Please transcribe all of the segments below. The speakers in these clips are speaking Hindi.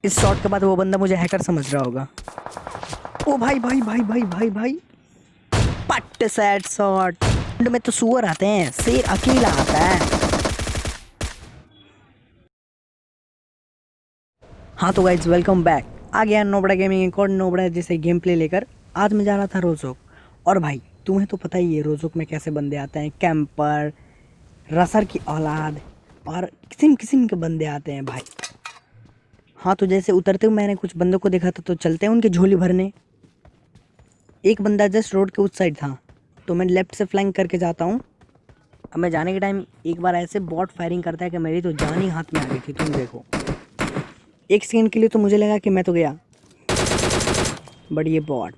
इस शॉट के बाद वो बंदा मुझे हैकर समझ रहा होगा। ओ भाई भाई भाई भाई भाई भाई, पट सैड शॉट में तो सुअर आते हैं, शेर अकेला आता है। हाँ तो गाइज वेलकम बैक। आ गया नोबड़ा गेमिंग एक और नोबड़ा जैसे गेम प्ले लेकर। आज मैं जा रहा था रोजोक, और भाई तुम्हें तो पता ही है रोजोक में कैसे बंदे आते हैं, कैंपर, रसर की औलाद और किस्म किस्म के बंदे आते हैं भाई। हाँ तो जैसे उतरते हुए मैंने कुछ बंदों को देखा था, तो चलते हैं उनकी झोली भरने। एक बंदा जस्ट रोड के उस साइड था, तो मैं लेफ्ट से फ्लैंक करके जाता हूँ। अब मैं जाने के टाइम एक बार ऐसे बॉट फायरिंग करता है कि मेरी तो जान ही हाथ में आ गई थी। तुम देखो, एक सेकंड के लिए तो मुझे लगा कि मैं तो गया, बट ये बॉट।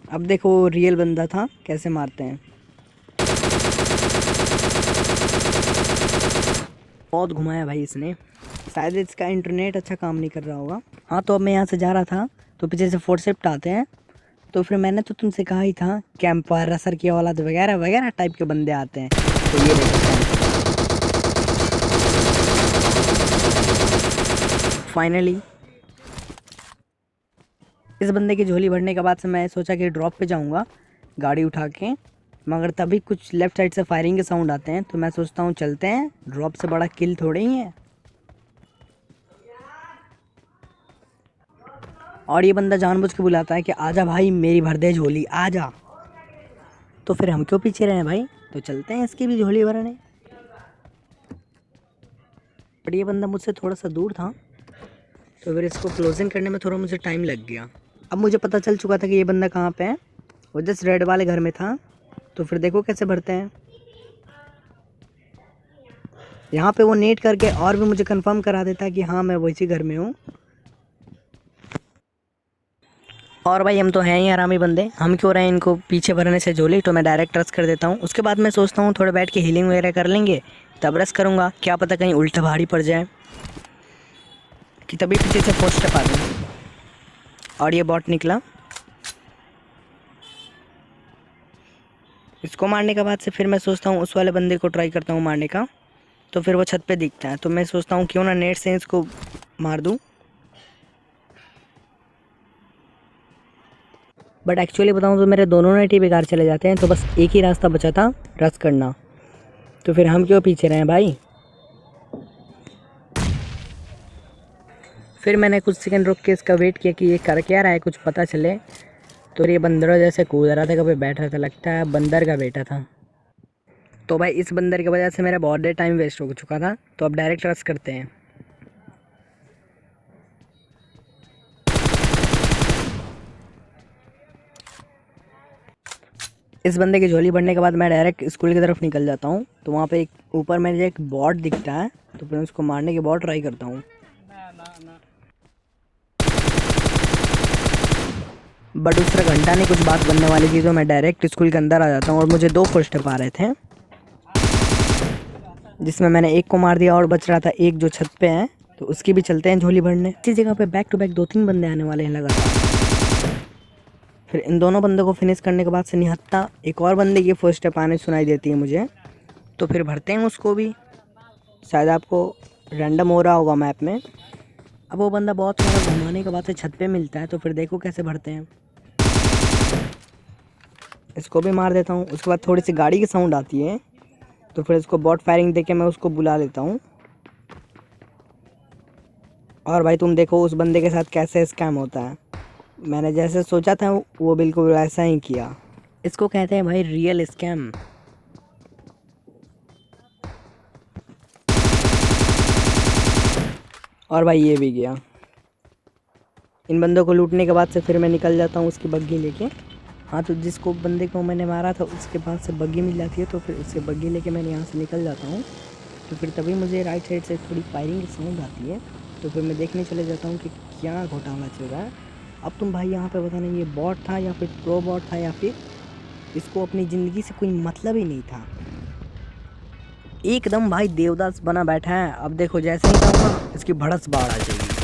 अब देखो रियल बंदा था कैसे मारते हैं। बहुत घुमाया भाई इसने, शायद इसका इंटरनेट अच्छा काम नहीं कर रहा होगा। हाँ तो अब मैं यहाँ से जा रहा था, तो पीछे से फोर्सेप्ट आते हैं। तो फिर मैंने तो तुमसे कहा ही था कैंपर, रसर की औलाद वगैरह वगैरह टाइप के बंदे आते हैं। तो ये देखो फाइनली इस बंदे की झोली भरने के बाद से मैं सोचा कि ड्रॉप पे जाऊंगा गाड़ी उठा के, मगर तभी कुछ लेफ्ट साइड से फायरिंग के साउंड आते हैं। तो मैं सोचता हूँ चलते हैं, ड्रॉप से बड़ा किल थोड़े ही है। और ये बंदा जानबूझ के बुलाता है कि आजा भाई मेरी भर दे झोली, आजा। तो फिर हम क्यों पीछे रहे भाई, तो चलते हैं इसकी भी झोली भरने। बट ये बंदा मुझसे थोड़ा सा दूर था, तो फिर इसको क्लोजिंग करने में थोड़ा मुझे टाइम लग गया। अब मुझे पता चल चुका था कि ये बंदा कहाँ पे है, वो जस्ट रेड वाले घर में था। तो फिर देखो कैसे भरते हैं। यहाँ पे वो नेट करके और भी मुझे कंफर्म करा देता है कि हाँ मैं वैसे घर में हूँ। और भाई हम तो हैं ही आरामी बंदे, हम क्यों रहे इनको पीछे भरने से झोली। तो मैं डायरेक्ट रस कर देता हूँ। उसके बाद मैं सोचता हूँ थोड़ा बैठ के हीलिंग वगैरह कर लेंगे, तब रस करूँगा। क्या पता कहीं उल्टा भारी पड़ जाए कि तभी पीछे से फर्स्ट स्टेप आ दूँ। और ये बॉट निकला। इसको मारने के बाद से फिर मैं सोचता हूँ उस वाले बंदे को ट्राई करता हूँ मारने का। तो फिर वो छत पे दिखता है, तो मैं सोचता हूँ क्यों ना नेट से इसको मार दूँ। बट एक्चुअली बताऊँ तो मेरे दोनों नेट ही बेकार चले जाते हैं। तो बस एक ही रास्ता बचा था, रस करना। तो फिर हम क्यों पीछे रहे भाई। फिर मैंने कुछ सेकंड रुक के इसका वेट किया कि ये कर क्या रहा है, कुछ पता चले। तो ये बंदरों जैसे कूद रहा था, कभी बैठ रहा था, लगता है बंदर का बेटा था। तो भाई इस बंदर की वजह से मेरा बहुत देर टाइम वेस्ट हो चुका था। तो अब डायरेक्ट रस करते हैं। इस बंदे की झोली बढ़ने के बाद मैं डायरेक्ट स्कूल की तरफ निकल जाता हूँ। तो वहाँ पे एक ऊपर मेरे एक बॉट दिखता है, तो फिर उसको मारने की बहुत ट्राई करता हूँ। बट दूसरा घंटा नहीं कुछ बात बनने वाली थी, तो मैं डायरेक्ट स्कूल के अंदर आ जाता हूँ। और मुझे 2 फर्स्ट स्टेप आ रहे थे, जिसमें मैंने एक को मार दिया और बच रहा था एक जो छत पे है। तो उसकी भी चलते हैं झोली भरने। इसी जगह पे बैक टू बैक 2-3 बंदे आने वाले हैं लगातार। फिर इन दोनों बंदों को फिनिश करने के बाद से निहत्ता एक और बंदे की फर्स्ट स्टेप आने सुनाई देती है मुझे। तो फिर भरते हैं उसको भी। शायद आपको रैंडम हो रहा होगा मैप में। अब वो बंदा बहुत सारा घुमाने के बाद से छत पे मिलता है, तो फिर देखो कैसे भरते हैं। इसको भी मार देता हूँ। उसके बाद थोड़ी सी गाड़ी की साउंड आती है, तो फिर इसको बॉट फायरिंग देके मैं उसको बुला लेता हूँ। और भाई तुम देखो उस बंदे के साथ कैसे स्कैम होता है। मैंने जैसे सोचा था वो बिल्कुल वैसा ही किया। इसको कहते हैं भाई रियल स्कैम। और भाई ये भी गया। इन बंदों को लूटने के बाद से फिर मैं निकल जाता हूँ उसकी बग्गी लेके। हाँ तो जिसको बंदे को मैंने मारा था उसके पास से बग्गी मिल जाती है, तो फिर उससे बग्गी लेके मैं यहाँ से निकल जाता हूँ। तो फिर तभी मुझे राइट साइड से थोड़ी फायरिंग की साउंड आती है। तो फिर मैं देखने चले जाता हूँ कि क्या घोटाला चल रहा है। अब तुम भाई यहाँ पे बताना ये बॉट था या फिर प्रो बॉट था, या फिर इसको अपनी ज़िंदगी से कोई मतलब ही नहीं था। एकदम भाई देवदास बना बैठा है। अब देखो जैसे ही कहूँगा इसकी भड़स बाढ़ आ जाएगी।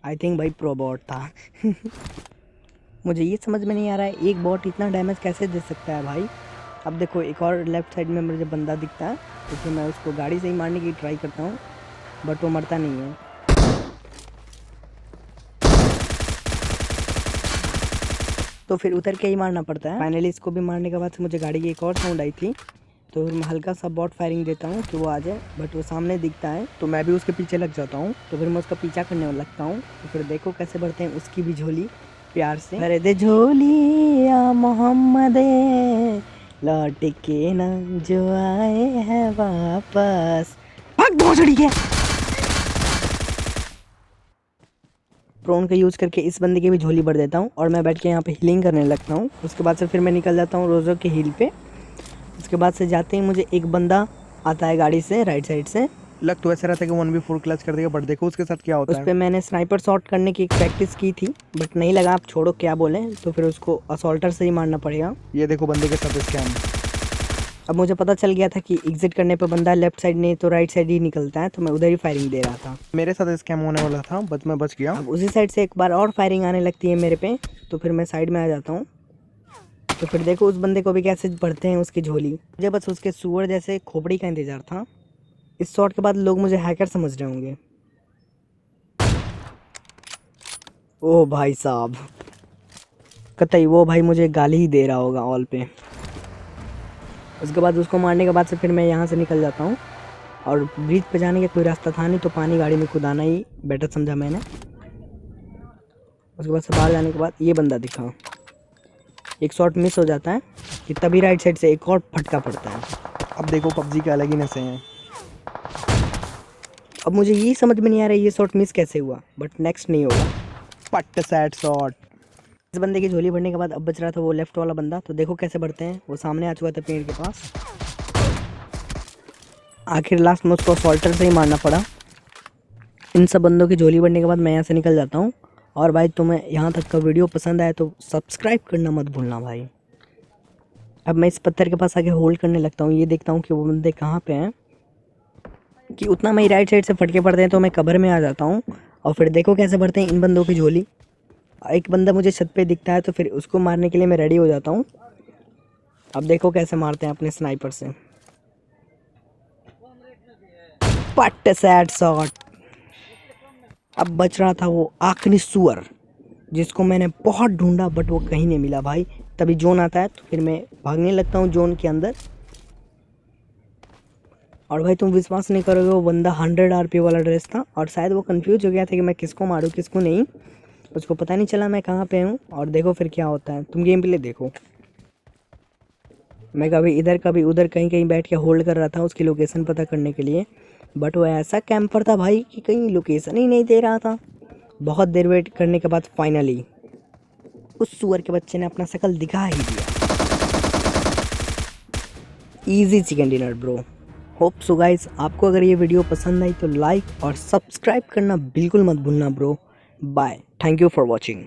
आई थिंक भाई प्रो बॉट था। मुझे ये समझ में नहीं आ रहा है एक बॉट इतना डैमेज कैसे दे सकता है भाई। अब देखो एक और लेफ्ट साइड में मुझे बंदा दिखता है, तो फिर मैं उसको गाड़ी से ही मारने की ट्राई करता हूँ, बट वो मरता नहीं है। तो फिर उतर के ही मारना पड़ता है। फाइनली इसको भी मारने के बाद से मुझे गाड़ी की एक और साउंड आई थी, तो फिर मैं हल्का सा बॉट फायरिंग देता हूँ कि वो आ जाए, बट वो सामने दिखता है तो मैं भी उसके पीछे लग जाता हूँ। तो फिर मैं उसका पीछा करने लगता हूँ। तो फिर देखो कैसे बढ़ते हैं उसकी भी झोली प्यार से। अरे दे झोली या मोहम्मद लौट के ना जो आए हैं वापस। भाग भोसड़ी के। प्रोन का यूज़ करके इस बंदे की भी झोली भर देता हूँ और मैं बैठ के यहाँ पे हीलिंग करने लगता हूँ। उसके बाद से फिर मैं निकल जाता हूँ रोज़ो के हील पे। उसके बाद से जाते ही मुझे एक बंदा आता है गाड़ी से राइट साइड से। लग तो ऐसा रहता है कि 1v4 क्लच कर देगा, बट देखो उसके साथ क्या होता उस है। पर मैंने स्नाइपर शॉट करने की एक प्रैक्टिस की थी, बट नहीं लगा। आप छोड़ो क्या बोलें, तो फिर उसको असॉल्टर से ही मारना पड़ेगा। ये देखो बंदे के साथ स्कैम। अब मुझे पता चल गया था कि एग्जिट करने पर बंदा लेफ्ट साइड नहीं तो राइट साइड ही निकलता है, तो मैं उधर ही फायरिंग दे रहा था। मेरे साथ स्कैम होने वाला था, बट मैं बच गया। अब उसी साइड से एक बार और फायरिंग आने लगती है मेरे पे, तो फिर मैं साइड में आ जाता हूँ। तो फिर देखो उस बंदे को भी कैसे बढ़ते हैं उसकी झोली। मुझे बस उसके सुअर जैसे खोपड़ी का इंतजार था। इस शॉट के बाद लोग मुझे हैकर समझ रहे होंगे। ओ भाई साहब, कतई वो भाई मुझे गाली ही दे रहा होगा ऑल पे। उसके बाद उसको मारने के बाद से फिर मैं यहाँ से निकल जाता हूँ, और ब्रिज पे जाने का कोई रास्ता था नहीं, तो पानी गाड़ी में खुदाना ही बेटर समझा मैंने। उसके बाद से बाहर जाने के बाद ये बंदा दिखा, एक शॉट मिस हो जाता है कि तभी राइट साइड से एक और फटका पड़ता है। अब देखो पबजी के अलग ही नशे हैं। अब मुझे ये समझ में नहीं आ रहा है ये शॉट मिस कैसे हुआ, बट नेक्स्ट नहीं होगा। पट्ट सैड शॉट। इस बंदे की झोली भरने के बाद अब बच रहा था वो लेफ्ट वाला बंदा। तो देखो कैसे बढ़ते हैं, वो सामने आ चुका था पेड़ के पास। आखिर लास्ट में उसको सॉल्टर से ही मारना पड़ा। इन सब बंदों की झोली भरने के बाद मैं यहाँ से निकल जाता हूँ। और भाई तुम्हें यहाँ तक का वीडियो पसंद आया तो सब्सक्राइब करना मत भूलना भाई। अब मैं इस पत्थर के पास आके होल्ड करने लगता हूँ, ये देखता हूँ कि वो बंदे कहाँ पे हैं, कि उतना मेरी राइट साइड से फटके पड़ते हैं तो मैं कवर में आ जाता हूँ। और फिर देखो कैसे बढ़ते हैं इन बंदों की झोली। एक बंदा मुझे छत पे दिखता है, तो फिर उसको मारने के लिए मैं रेडी हो जाता हूँ। अब देखो कैसे मारते हैं अपने स्नाइपर से। पट्ट सैड शॉट। अब बच रहा था वो आखिरी सुअर, जिसको मैंने बहुत ढूंढा बट वो कहीं नहीं मिला भाई। तभी जोन आता है, तो फिर मैं भागने लगता हूँ जोन के अंदर। और भाई तुम विश्वास नहीं करोगे, वो बंदा 100 RP वाला ड्रेस था, और शायद वो कंफ्यूज हो गया था कि मैं किसको मारूं किसको नहीं। उसको पता नहीं चला मैं कहाँ पे हूँ। और देखो फिर क्या होता है, तुम गेम प्ले देखो। मैं कभी इधर कभी उधर कहीं कहीं बैठ के होल्ड कर रहा था उसकी लोकेशन पता करने के लिए, बट वो ऐसा कैंपर था भाई कि कहीं लोकेशन ही नहीं दे रहा था। बहुत देर वेट करने के बाद फाइनली उस सुअर के बच्चे ने अपना शकल दिखा ही दिया। Easy chicken dinner bro. Hope so guys, आपको अगर ये वीडियो पसंद आई तो लाइक और सब्सक्राइब करना बिल्कुल मत भूलना bro. Bye, thank you for watching.